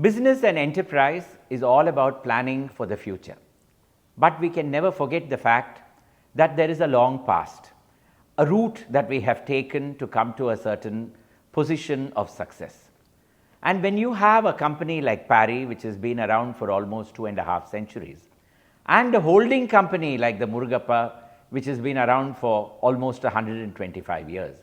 Business and enterprise is all about planning for the future. But we can never forget the fact that there is a long past, a route that we have taken to come to a certain position of success. And when you have a company like Parry, which has been around for almost 2.5 centuries, and a holding company like the Murugappa, which has been around for almost 125 years,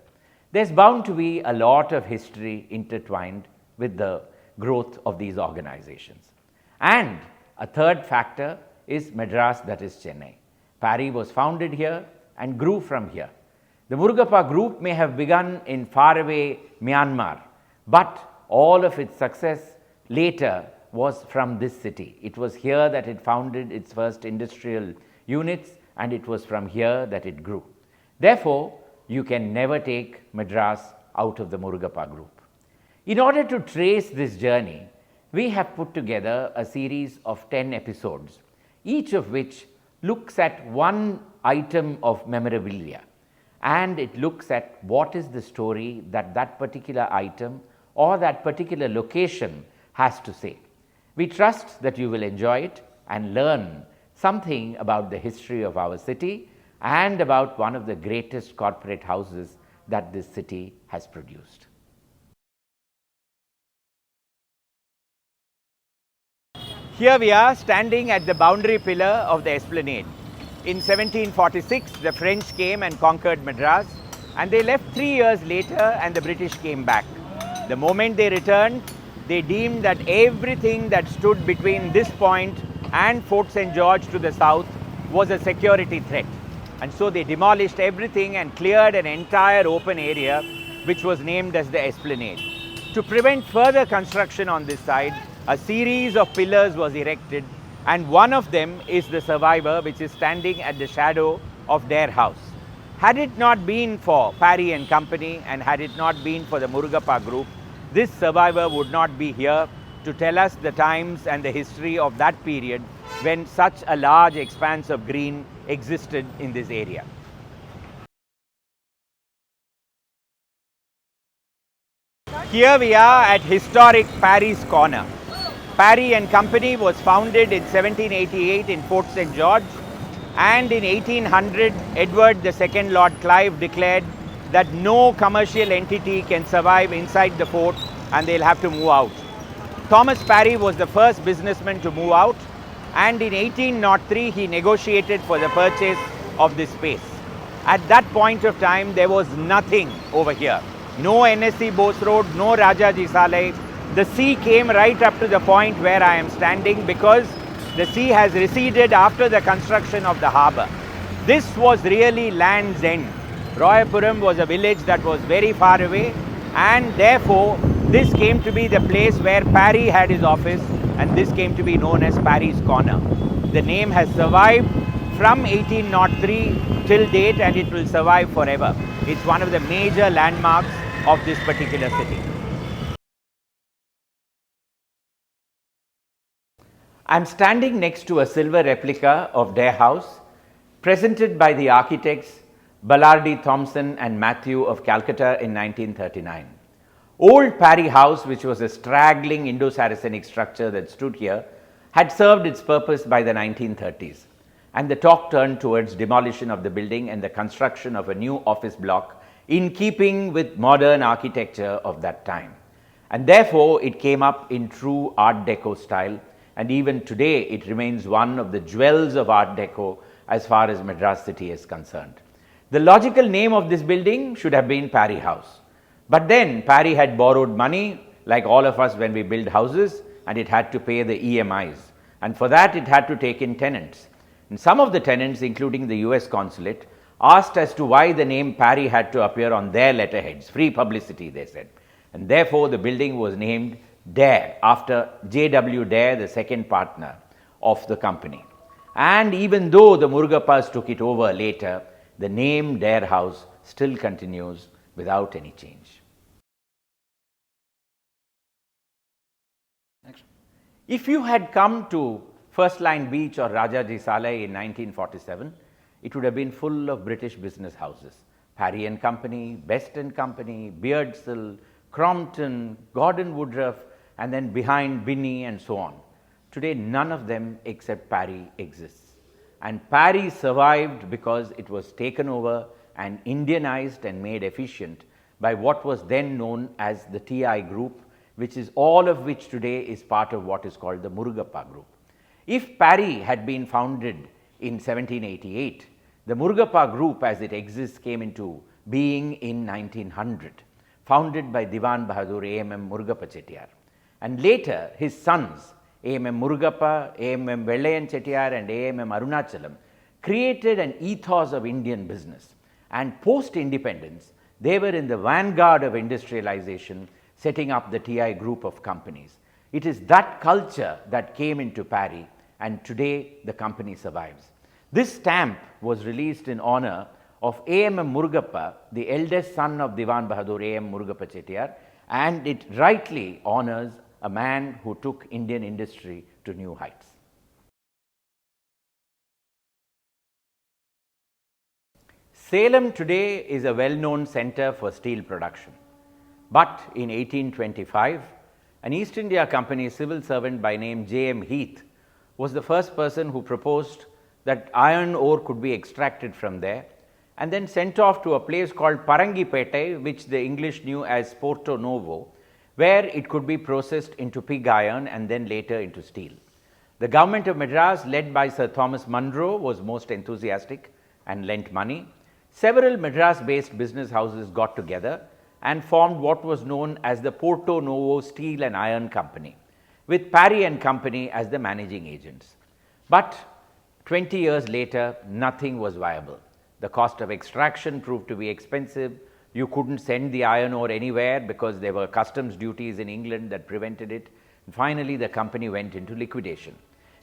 there's bound to be a lot of history intertwined with the growth of these organizations. And a third factor is Madras, that is Chennai. Parry was founded here and grew from here. The Murugappa Group may have begun in faraway Myanmar, but all of its success later was from this city. It was here that it founded its first industrial units, and it was from here that it grew. Therefore, you can never take Madras out of the Murugappa Group. In order to trace this journey, we have put together a series of 10 episodes, each of which looks at one item of memorabilia, and it looks at what is the story that that particular item or that particular location has to say. We trust that you will enjoy it and learn something about the history of our city and about one of the greatest corporate houses that this city has produced. Here we are standing at the boundary pillar of the Esplanade. In 1746, the French came and conquered Madras, and they left 3 years later and the British came back. The moment they returned, they deemed that everything that stood between this point and Fort St. George to the south was a security threat. And so they demolished everything and cleared an entire open area which was named as the Esplanade. To prevent further construction on this side, a series of pillars was erected, and one of them is the survivor, which is standing at the shadow of their house. Had it not been for Parry and Company, and had it not been for the Murugappa Group, this survivor would not be here to tell us the times and the history of that period when such a large expanse of green existed in this area. Here we are at historic Parry's Corner. Parry and Company was founded in 1788 in Fort St. George, and in 1800 Edward II Lord Clive declared that no commercial entity can survive inside the fort and they'll have to move out. Thomas Parry was the first businessman to move out, and in 1803 he negotiated for the purchase of this space. At that point of time, there was nothing over here. No NSC Bose Road, no Rajaji Salai. The sea came right up to the point where I am standing because the sea has receded after the construction of the harbour. This was really land's end. Royapuram was a village that was very far away, and therefore this came to be the place where Parry had his office, and this came to be known as Parry's Corner. The name has survived from 1803 till date, and it will survive forever. It's one of the major landmarks of this particular city. I'm standing next to a silver replica of their house, presented by the architects Ballardy Thompson and Matthew of Calcutta in 1939. Old Parry House, which was a straggling Indo-Saracenic structure that stood here, had served its purpose by the 1930s, and the talk turned towards demolition of the building and the construction of a new office block in keeping with modern architecture of that time. And therefore, it came up in true Art Deco style, and even today it remains one of the jewels of Art Deco as far as Madras city is concerned. The logical name of this building should have been Parry House. But then Parry had borrowed money, like all of us when we build houses, and it had to pay the EMIs. And for that, it had to take in tenants. And some of the tenants, including the US consulate, asked as to why the name Parry had to appear on their letterheads. Free publicity, they said. And therefore, the building was named Dare, after J.W. Dare, the second partner of the company. And even though the Murugappas took it over later, the name Dare House still continues without any change. Next. If you had come to First Line Beach or Rajaji Salai in 1947, it would have been full of British business houses. Parry and Company, Best and Company, Beardsell, Crompton, Gordon Woodruff, and then behind Binney and so on. Today, none of them except Parry exists. And Parry survived because it was taken over and Indianized and made efficient by what was then known as the TI Group, which is all of which today is part of what is called the Murugappa Group. If Parry had been founded in 1788, the Murugappa Group as it exists came into being in 1900, founded by Diwan Bahadur A.M.M. Murugappa Chettiar. And later, his sons, A.M.M. Murugappa, A.M.M. Vellayan Chettiar and A.M.M. Arunachalam, created an ethos of Indian business. And post-independence, they were in the vanguard of industrialization, setting up the TI Group of companies. It is that culture that came into Parry, and today the company survives. This stamp was released in honor of A.M.M. Murugappa, the eldest son of Diwan Bahadur A.M. Murugappa Chettiar, and it rightly honors a man who took Indian industry to new heights. Salem today is a well-known center for steel production. But in 1825, an East India Company civil servant by name J.M. Heath was the first person who proposed that iron ore could be extracted from there and then sent off to a place called Parangipete, which the English knew as Porto Novo, where it could be processed into pig iron and then later into steel. The government of Madras, led by Sir Thomas Munro, was most enthusiastic and lent money. Several Madras-based business houses got together and formed what was known as the Porto Novo Steel and Iron Company, with Parry and Company as the managing agents. But 20 years later, nothing was viable. The cost of extraction proved to be expensive. You couldn't send the iron ore anywhere because there were customs duties in England that prevented it. And finally, the company went into liquidation.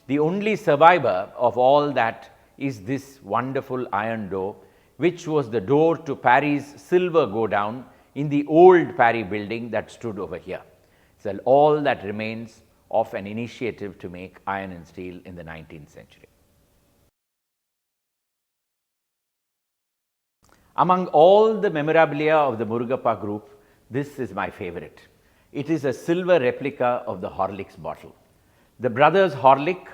The only survivor of all that is this wonderful iron door, which was the door to Parry's silver go-down in the old Parry building that stood over here. So all that remains of an initiative to make iron and steel in the 19th century. Among all the memorabilia of the Murugappa Group, this is my favorite. It is a silver replica of the Horlicks bottle. The brothers Horlick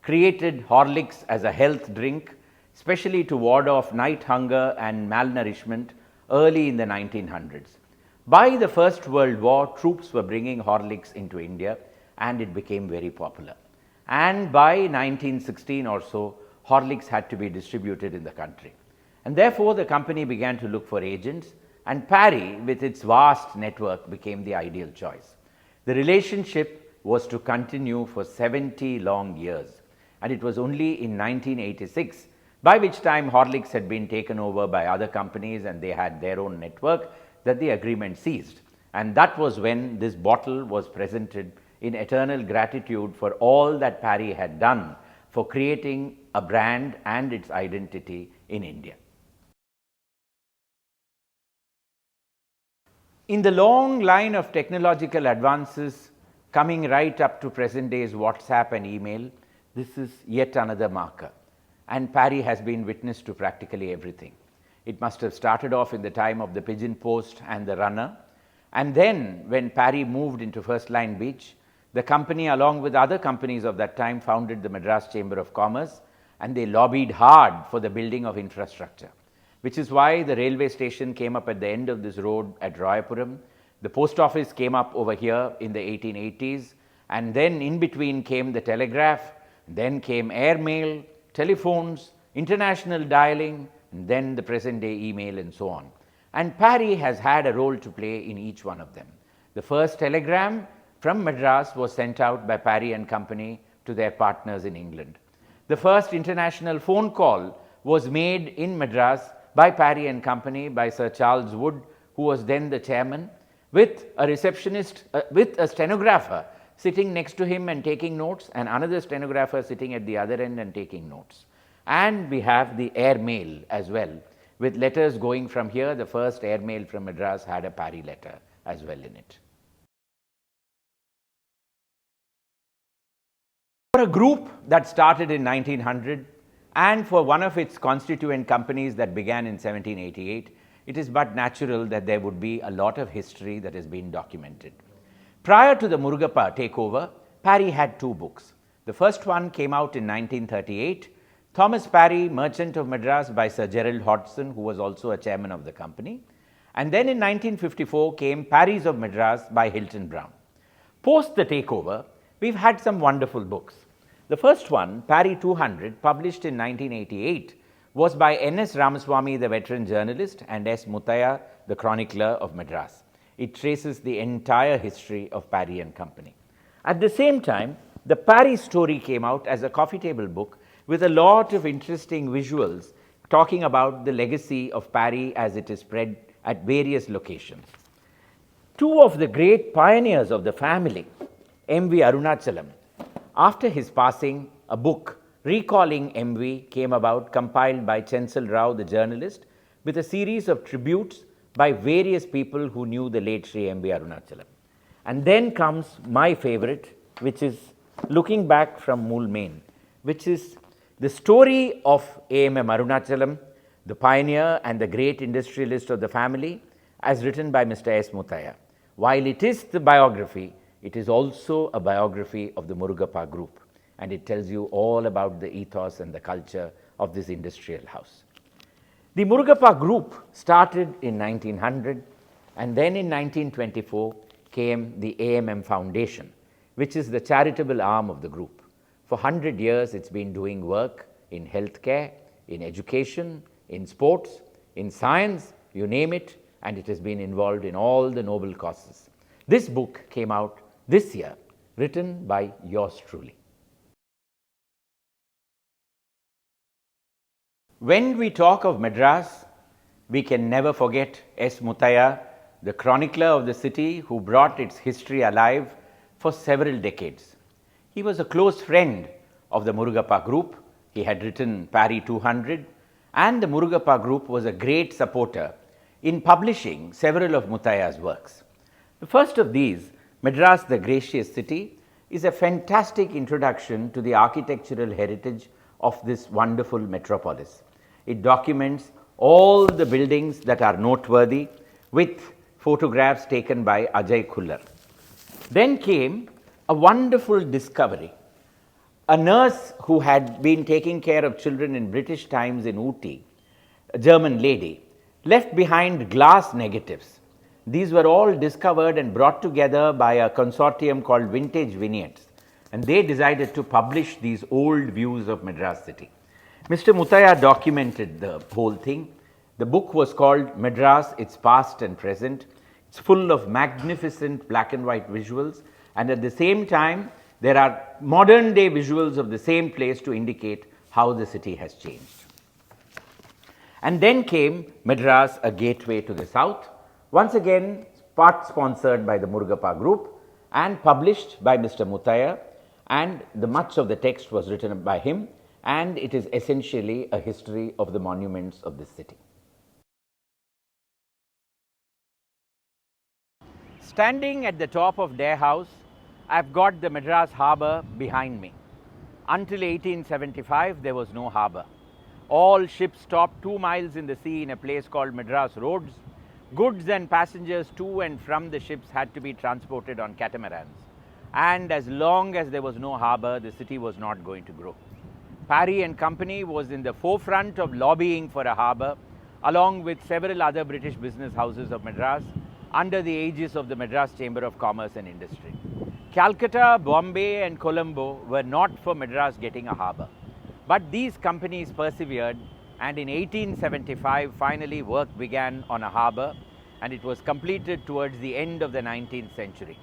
created Horlicks as a health drink, especially to ward off night hunger and malnourishment early in the 1900s. By the First World War, troops were bringing Horlicks into India and it became very popular. And by 1916 or so, Horlicks had to be distributed in the country. And therefore, the company began to look for agents, and Parry, with its vast network, became the ideal choice. The relationship was to continue for 70 long years, and it was only in 1986, by which time Horlicks had been taken over by other companies and they had their own network, that the agreement ceased. And that was when this bottle was presented in eternal gratitude for all that Parry had done for creating a brand and its identity in India. In the long line of technological advances coming right up to present days WhatsApp and email, this is yet another marker. And Parry has been witness to practically everything. It must have started off in the time of the pigeon post and the runner. And then when Parry moved into First Line Beach, the company, along with other companies of that time, founded the Madras Chamber of Commerce, and they lobbied hard for the building of infrastructure, which is why the railway station came up at the end of this road at Royapuram. The post office came up over here in the 1880s, and then in between came the telegraph, then came airmail, telephones, international dialing, and then the present day email and so on. And Parry has had a role to play in each one of them. The first telegram from Madras was sent out by Parry and Company to their partners in England. The first international phone call was made in Madras by Parry and Company by Sir Charles Wood, who was then the chairman, with a receptionist, with a stenographer sitting next to him and taking notes, and another stenographer sitting at the other end and taking notes. And we have the airmail as well, with letters going from here. The first airmail from Madras had a Parry letter as well in it. For a group that started in 1900 and for one of its constituent companies that began in 1788, it is but natural that there would be a lot of history that has been documented. Prior to the Murugappa takeover, Parry had two books. The first one came out in 1938, Thomas Parry, Merchant of Madras by Sir Gerald Hodgson, who was also a chairman of the company. And then in 1954 came Parrys of Madras by Hilton Brown. Post the takeover, we've had some wonderful books. The first one, Parry 200, published in 1988, was by N.S. Ramaswamy, the veteran journalist, and S. Muthiah, the chronicler of Madras. It traces the entire history of Parry and Company. At the same time, the Parry story came out as a coffee table book with a lot of interesting visuals talking about the legacy of Parry as it is spread at various locations. Two of the great pioneers of the family, M.V. Arunachalam, after his passing, a book recalling M.V. came about, compiled by Chensal Rao, the journalist, with a series of tributes by various people who knew the late Sri M.V. Arunachalam. And then comes my favorite, which is Looking Back from Mool Main, which is the story of A.M.M. Arunachalam, the pioneer and the great industrialist of the family, as written by Mr. S. Muthiah. While it is the biography, it is also a biography of the Murugappa Group, and it tells you all about the ethos and the culture of this industrial house. The Murugappa Group started in 1900, and then in 1924 came the A.M.M. Foundation, which is the charitable arm of the group. For 100 years, it's been doing work in healthcare, in education, in sports, in science, you name it, and it has been involved in all the noble causes. This book came out this year, written by yours truly. When we talk of Madras, we can never forget S. Muthiah, the chronicler of the city who brought its history alive for several decades. He was a close friend of the Murugappa Group. He had written Parry 200, and the Murugappa Group was a great supporter in publishing several of Muthiah's works. The first of these, Madras, the Gracious City, is a fantastic introduction to the architectural heritage of this wonderful metropolis. It documents all the buildings that are noteworthy with photographs taken by Ajay Khullar. Then came a wonderful discovery. A nurse who had been taking care of children in British times in Ooty, a German lady, left behind glass negatives. These were all discovered and brought together by a consortium called Vintage Vignettes, and they decided to publish these old views of Madras city. Mr. Muthiah documented the whole thing. The book was called Madras, Its Past and Present. It's full of magnificent black and white visuals, and at the same time, there are modern day visuals of the same place to indicate how the city has changed. And then came Madras, A Gateway to the South, once again part sponsored by the Murugappa Group and published by Mr. Muthiah, and much of the text was written by him, and it is essentially a history of the monuments of this city. Standing at the top of Dare House, I've got the Madras harbour behind me. Until 1875, there was no harbour. All ships stopped 2 miles in the sea in a place called Madras Roads. Goods and passengers to and from the ships had to be transported on catamarans. And as long as there was no harbour, the city was not going to grow. Parry and Company was in the forefront of lobbying for a harbour, along with several other British business houses of Madras, under the aegis of the Madras Chamber of Commerce and Industry. Calcutta, Bombay and Colombo were not for Madras getting a harbour. But these companies persevered, and in 1875 finally work began on a harbour, and it was completed towards the end of the 19th century.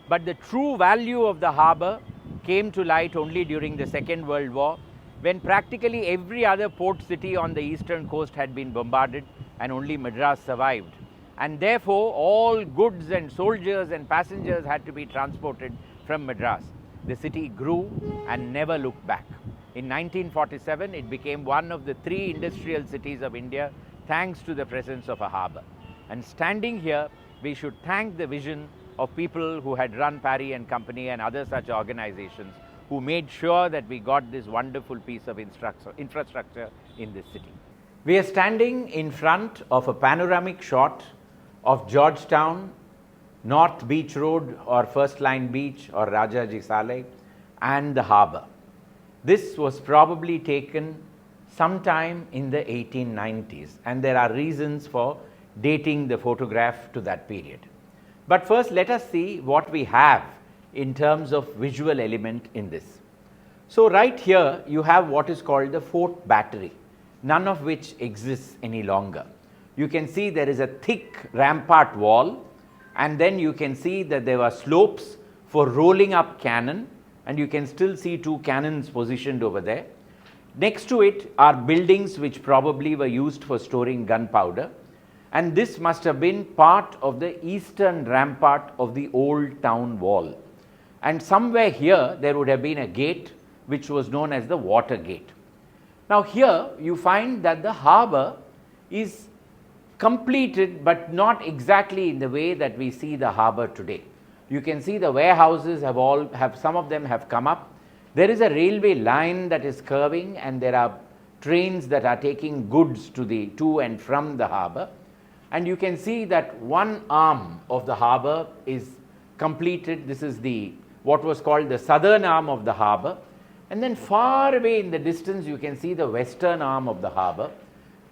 But the true value of the harbour came to light only during the Second World War, when practically every other port city on the eastern coast had been bombarded and only Madras survived. And therefore, all goods and soldiers and passengers had to be transported from Madras. The city grew and never looked back. In 1947, it became one of the 3 industrial cities of India, thanks to the presence of a harbour. And standing here, we should thank the vision of people who had run Parry and Company and other such organizations who made sure that we got this wonderful piece of infrastructure in this city. We are standing in front of a panoramic shot of Georgetown, North Beach Road or First Line Beach or Rajaji Saleh, and the harbour. This was probably taken sometime in the 1890s, and there are reasons for dating the photograph to that period. But first let us see what we have in terms of visual element in this. So right here you have what is called the fort battery, none of which exists any longer. You can see there is a thick rampart wall, and then you can see that there were slopes for rolling up cannon, and you can still see two cannons positioned over there. Next to it are buildings which probably were used for storing gunpowder, and this must have been part of the eastern rampart of the old town wall. And somewhere here there would have been a gate which was known as the water gate. Now here you find that the harbour is completed, but not exactly in the way that we see the harbour today. You can see the warehouses have some of them have come up. There is a railway line that is curving, and there are trains that are taking goods to and from the harbour. And you can see that one arm of the harbour is completed. This is what was called the southern arm of the harbour. And then far away in the distance you can see the western arm of the harbour,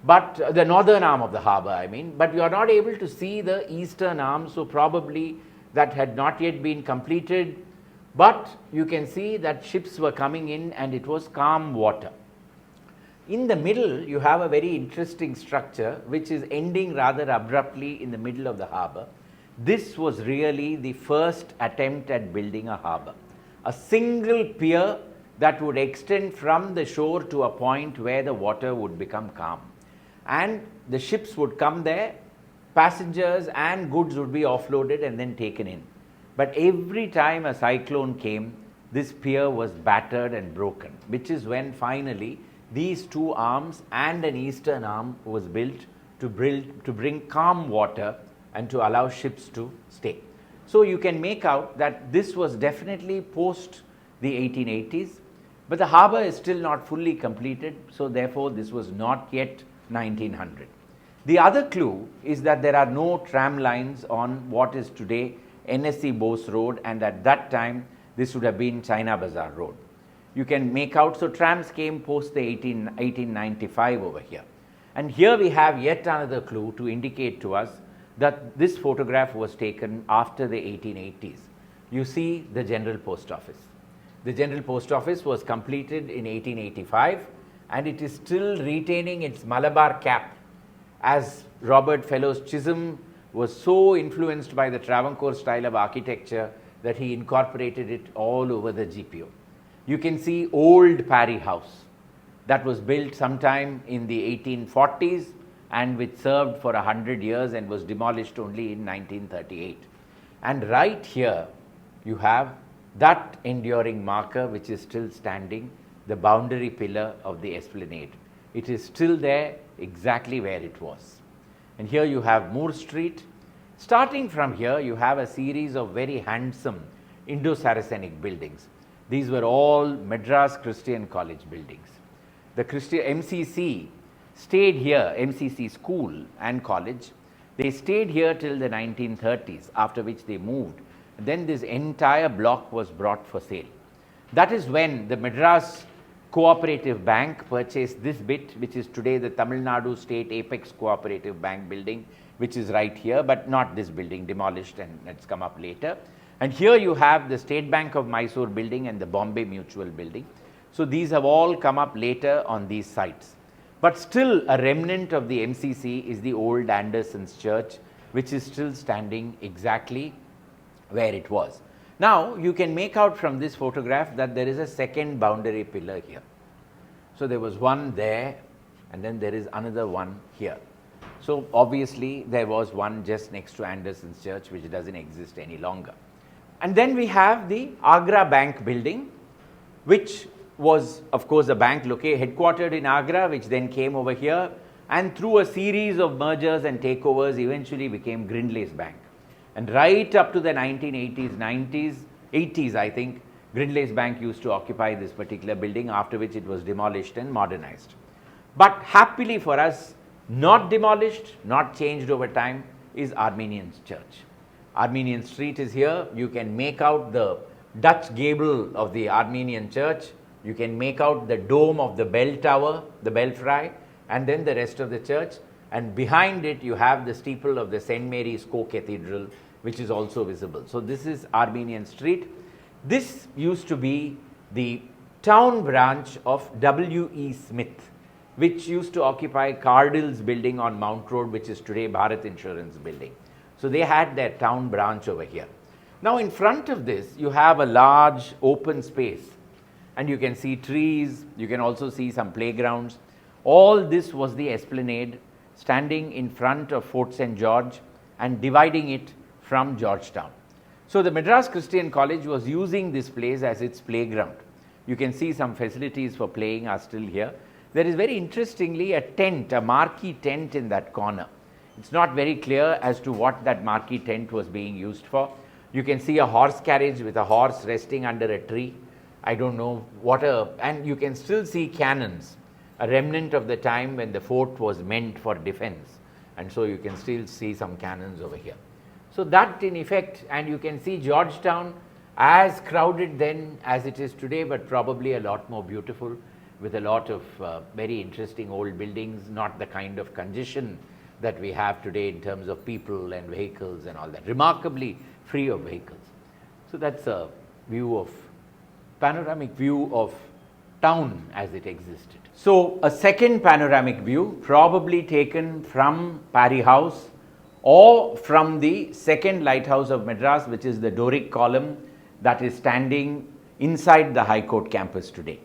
but the northern arm of the harbour I mean, but you are not able to see the eastern arm, so probably that had not yet been completed. But you can see that ships were coming in and it was calm water. In the middle you have a very interesting structure which is ending rather abruptly in the middle of the harbour. This was really the first attempt at building a harbour, a single pier that would extend from the shore to a point where the water would become calm, and the ships would come there, passengers and goods would be offloaded and then taken in. But every time a cyclone came, this pier was battered and broken, which is when finally these two arms and an eastern arm was built to bring calm water and to allow ships to stay. So you can make out that this was definitely post the 1880s, but the harbour is still not fully completed, so therefore this was not yet 1900. The other clue is that there are no tram lines on what is today NSC Bose Road, and at that time this would have been China Bazaar Road. You can make out, so trams came post the 1895 over here. And here we have yet another clue to indicate to us that this photograph was taken after the 1880s. You see the General Post Office. The General Post Office was completed in 1885, and it is still retaining its Malabar cap, as Robert Fellowes Chisholm was so influenced by the Travancore style of architecture that he incorporated it all over the GPO. You can see old Parry House that was built sometime in the 1840s and which served for 100 years and was demolished only in 1938. And right here you have that enduring marker which is still standing, the boundary pillar of the Esplanade. It is still there exactly where it was. And here you have Moore Street. Starting from here you have a series of very handsome Indo-Saracenic buildings. These were all Madras Christian College buildings. The MCC stayed here, MCC School and College. They stayed here till the 1930s, after which they moved. Then this entire block was brought for sale. That is when the Madras Cooperative Bank purchased this bit, which is today the Tamil Nadu State Apex Cooperative Bank building, which is right here, but not this building, demolished and it's come up later. And here you have the State Bank of Mysore building and the Bombay Mutual building. So these have all come up later on these sites. But still a remnant of the MCC is the old Anderson's Church, which is still standing exactly where it was. Now you can make out from this photograph that there is a second boundary pillar here. So there was one there, and then there is another one here. So obviously there was one just next to Anderson's Church, which doesn't exist any longer. And then we have the Agra Bank building, which was of course a bank headquartered in Agra, which then came over here and through a series of mergers and takeovers eventually became Grindlay's Bank. And right up to the 1980s, 80s I think, Grindlay's Bank used to occupy this particular building, after which it was demolished and modernized. But happily for us, not demolished, not changed over time, is Armenian Church. Armenian Street is here. You can make out the Dutch gable of the Armenian church. You can make out the dome of the bell tower, the belfry, and then the rest of the church. And behind it, you have the steeple of the St. Mary's Co-Cathedral, which is also visible. So this is Armenian Street. This used to be the town branch of W.E. Smith, which used to occupy Cardill's building on Mount Road, which is today Bharat Insurance building. So they had their town branch over here. Now in front of this, you have a large open space, and you can see trees, you can also see some playgrounds. All this was the Esplanade standing in front of Fort St. George and dividing it from Georgetown. So the Madras Christian College was using this place as its playground. You can see some facilities for playing are still here. There is very interestingly a tent, a marquee tent in that corner. It's not very clear as to what that marquee tent was being used for. You can see a horse carriage with a horse resting under a tree. I don't know what and you can still see cannons, a remnant of the time when the fort was meant for defense. And so you can still see some cannons over here. So that in effect, and you can see Georgetown as crowded then as it is today, but probably a lot more beautiful with a lot of very interesting old buildings, not the kind of congestion that we have today in terms of people and vehicles and all that, remarkably free of vehicles. So that's a view of, panoramic view of town as it existed. So a second panoramic view probably taken from Parry House or from the second lighthouse of Madras, which is the Doric column that is standing inside the High Court campus today.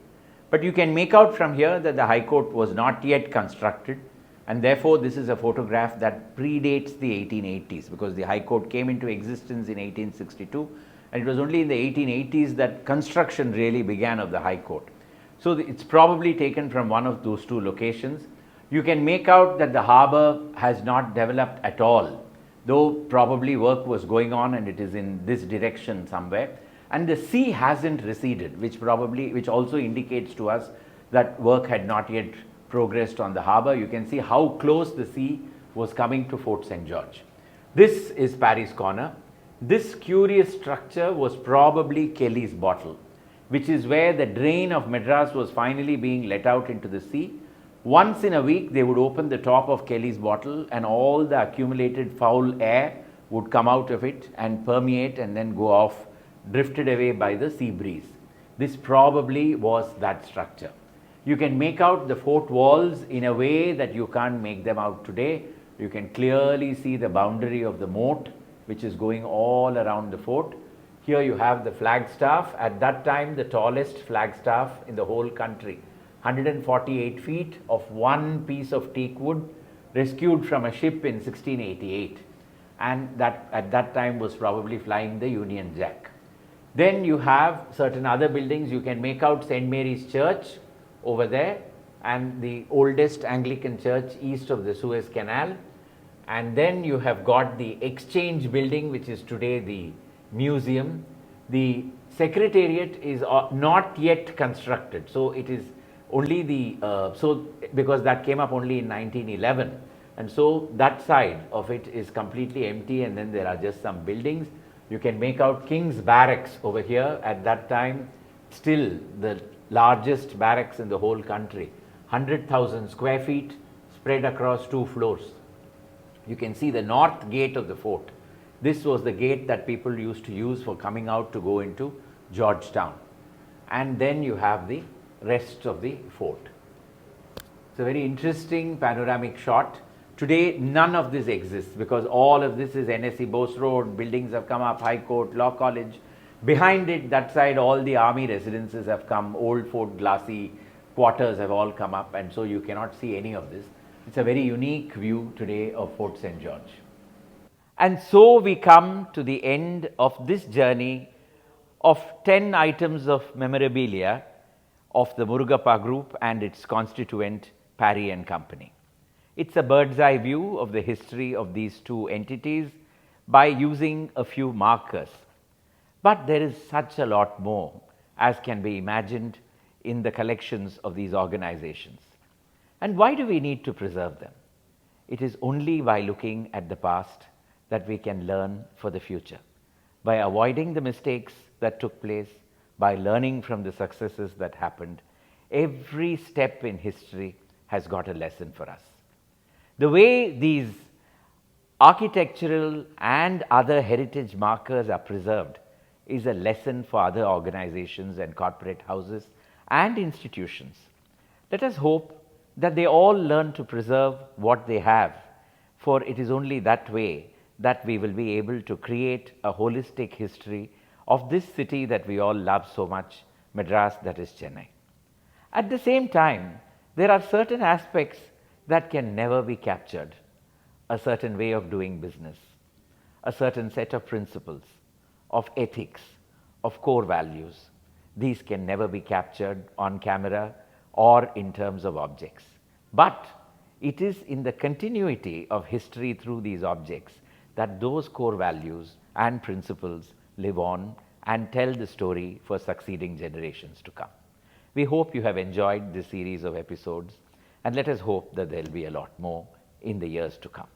But you can make out from here that the High Court was not yet constructed, and therefore this is a photograph that predates the 1880s, because the High Court came into existence in 1862, and it was only in the 1880s that construction really began of the High Court. So it's probably taken from one of those two locations. You can make out that the harbour has not developed at all, though probably work was going on and it is in this direction somewhere. And the sea hasn't receded, which also indicates to us that work had not yet progressed on the harbour. You can see how close the sea was coming to Fort St. George. This is Parry's Corner. This curious structure was probably Kelly's Bottle, which is where the drain of Madras was finally being let out into the sea. Once in a week, they would open the top of Kelly's Bottle and all the accumulated foul air would come out of it and permeate and then go off, drifted away by the sea breeze. This probably was that structure. You can make out the fort walls in a way that you can't make them out today. You can clearly see the boundary of the moat, which is going all around the fort. Here you have the flagstaff, at that time the tallest flagstaff in the whole country, 148 feet of one piece of teak wood, rescued from a ship in 1688, and that at that time was probably flying the Union Jack. Then you have certain other buildings. You can make out St. Mary's Church over there, and the oldest Anglican church east of the Suez Canal. And then you have got the Exchange building, which is today the museum. The Secretariat is not yet constructed, so it is only the, because that came up only in 1911, and so that side of it is completely empty, and then there are just some buildings. You can make out King's Barracks over here, at that time still the largest barracks in the whole country, 100,000 square feet spread across 2 floors. You can see the north gate of the fort. This was the gate that people used to use for coming out to go into Georgetown. And then you have the rest of the fort. It's a very interesting panoramic shot. Today, none of this exists because all of this is NSE Bose Road, buildings have come up, High Court, Law College. Behind it, that side, all the army residences have come, old Fort Glassy quarters have all come up, and so you cannot see any of this. It's a very unique view today of Fort St. George. And so we come to the end of this journey of 10 items of memorabilia of the Murugappa Group and its constituent Parry and Company. It's a bird's eye view of the history of these two entities by using a few markers. But there is such a lot more as can be imagined in the collections of these organizations. And why do we need to preserve them? It is only by looking at the past that we can learn for the future. By avoiding the mistakes that took place, by learning from the successes that happened, every step in history has got a lesson for us. The way these architectural and other heritage markers are preserved is a lesson for other organizations and corporate houses and institutions. Let us hope that they all learn to preserve what they have, for it is only that way that we will be able to create a holistic history of this city that we all love so much, Madras, that is Chennai. At the same time, there are certain aspects that can never be captured. A certain way of doing business, a certain set of principles, of ethics, of core values. These can never be captured on camera or in terms of objects. But it is in the continuity of history through these objects that those core values and principles live on and tell the story for succeeding generations to come. We hope you have enjoyed this series of episodes, and let us hope that there will be a lot more in the years to come.